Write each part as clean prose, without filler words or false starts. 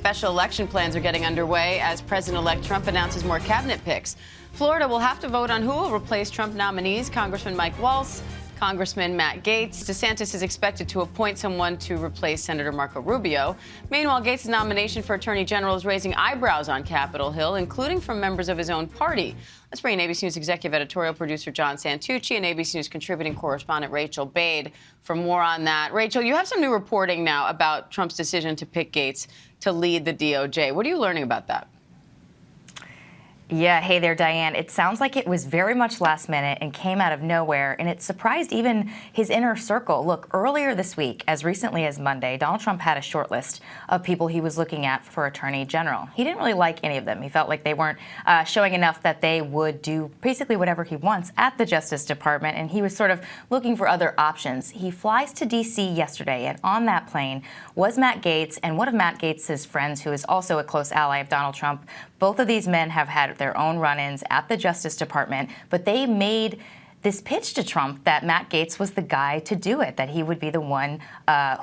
Special election plans are getting underway as President-elect Trump announces more cabinet picks. Florida will have to vote on who will replace Trump nominees, Congressman Mike Waltz, Congressman Matt Gaetz. DeSantis is expected to appoint someone to replace Senator Marco Rubio. Meanwhile, Gaetz' nomination for Attorney General is raising eyebrows on Capitol Hill, including from members of his own party. Let's bring in ABC News executive editorial producer John Santucci and ABC News contributing correspondent Rachel Bade for more on that. Rachel, you have some new reporting now about Trump's decision to pick Gaetz to lead the DOJ. What are you learning about that? Yeah, hey there, Diane. It sounds like it was very much last minute and came out of nowhere, and it surprised even his inner circle. Look, earlier this week, as recently as Monday, Donald Trump had a short list of people he was looking at for Attorney General. He didn't really like any of them. He felt like they weren't showing enough that they would do basically whatever he wants at the Justice Department, and he was sort of looking for other options. He flies to D.C. yesterday, and on that plane was Matt Gaetz and one of Matt Gaetz' friends, who is also a close ally of Donald Trump. Both of these men have had their own run-ins at the Justice Department, but they made this pitch to Trump that Matt Gaetz was the guy to do it, that he would be the one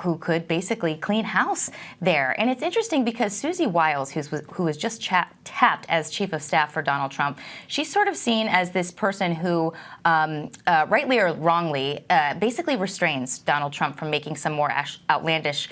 who could basically clean house there. And it's interesting because Susie Wiles, who was just tapped as chief of staff for Donald Trump, she's sort of seen as this person who, rightly or wrongly, basically restrains Donald Trump from making some more outlandish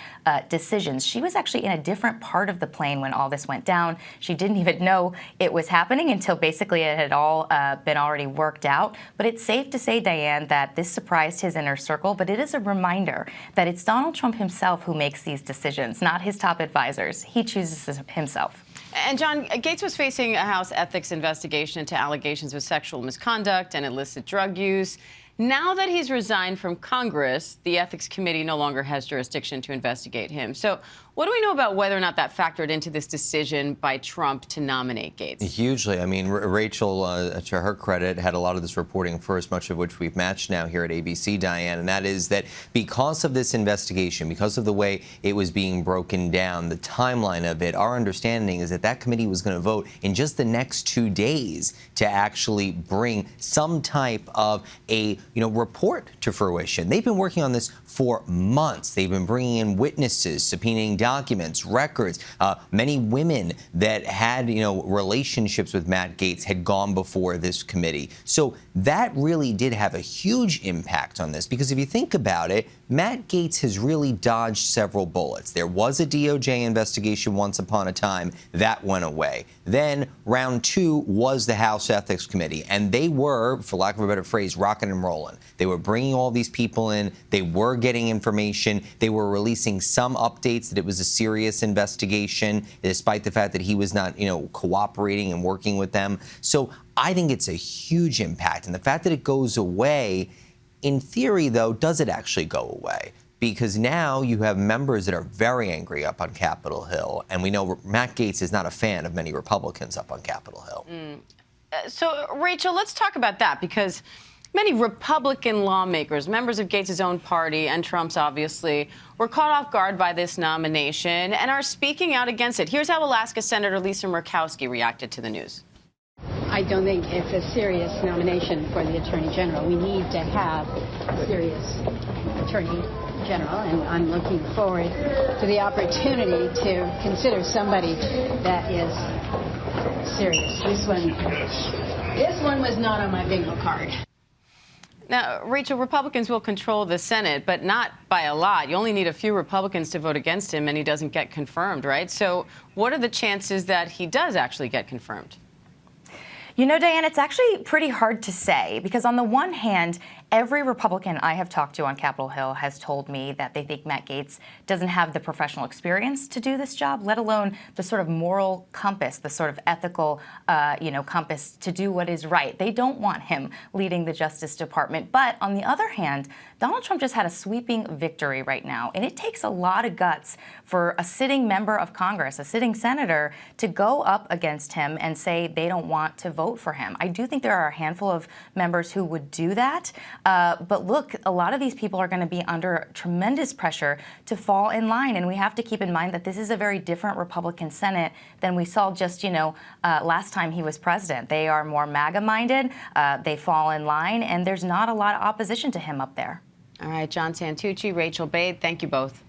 decisions. She was actually in a different part of the plane when all this went down. She didn't even know it was happening until basically it had all been already worked out. But it's safe to say, Diane, that this surprised his inner circle, but it is a reminder that it's Donald Trump himself who makes these decisions, not his top advisors. He chooses himself. And John, Gaetz was facing a House ethics investigation into allegations of sexual misconduct and illicit drug use. Now that he's resigned from Congress, the Ethics Committee no longer has jurisdiction to investigate him. So what do we know about whether or not that factored into this decision by Trump to nominate Gaetz? Hugely. I mean, Rachel, to her credit, had a lot of this reporting first, much of which we've matched now here at ABC, Diane, and that is that because of this investigation, because of the way it was being broken down, the timeline of it, our understanding is that that committee was going to vote in just the next 2 days to actually bring some type of a report to fruition. They've been working on this for months. They've been bringing in witnesses, subpoenaing documents, records. Many women that had, relationships with Matt Gaetz had gone before this committee. So that really did have a huge impact on this, because if you think about it, Matt Gaetz has really dodged several bullets. There was a DOJ investigation once upon a time. That went away. Then round 2 was the House Ethics Committee, and they were, for lack of a better phrase, rocking and rolling. They were bringing all these people in. They were getting information. They were releasing some updates that it was a serious investigation, despite the fact that he was not, cooperating and working with them. So I think it's a huge impact. And the fact that it goes away, in theory, though, does it actually go away? Because now you have members that are very angry up on Capitol Hill. And we know Matt Gaetz is not a fan of many Republicans up on Capitol Hill. So, Rachel, let's talk about that, because many Republican lawmakers, members of Gaetz' own party and Trump's, obviously, were caught off guard by this nomination and are speaking out against it. Here's how Alaska Senator Lisa Murkowski reacted to the news. I don't think it's a serious nomination for the Attorney General. We need to have a serious Attorney General, and I'm looking forward to the opportunity to consider somebody that is serious. This one was not on my bingo card. Now, Rachel, Republicans will control the Senate, but not by a lot. You only need a few Republicans to vote against him, and he doesn't get confirmed, right? So what are the chances that he does actually get confirmed? Diane, it's actually pretty hard to say, because on the one hand, every Republican I have talked to on Capitol Hill has told me that they think Matt Gaetz doesn't have the professional experience to do this job, let alone the sort of moral compass, the sort of ethical, compass to do what is right. They don't want him leading the Justice Department. But on the other hand, Donald Trump just had a sweeping victory right now, and it takes a lot of guts for a sitting member of Congress, a sitting senator, to go up against him and say they don't want to vote for him. I do think there are a handful of members who would do that. But look, a lot of these people are going to be under tremendous pressure to fall in line. And we have to keep in mind that this is a very different Republican Senate than we saw just, last time he was president. They are more MAGA-minded. They fall in line, and there's not a lot of opposition to him up there. All right, John Santucci, Rachel Bade, thank you both.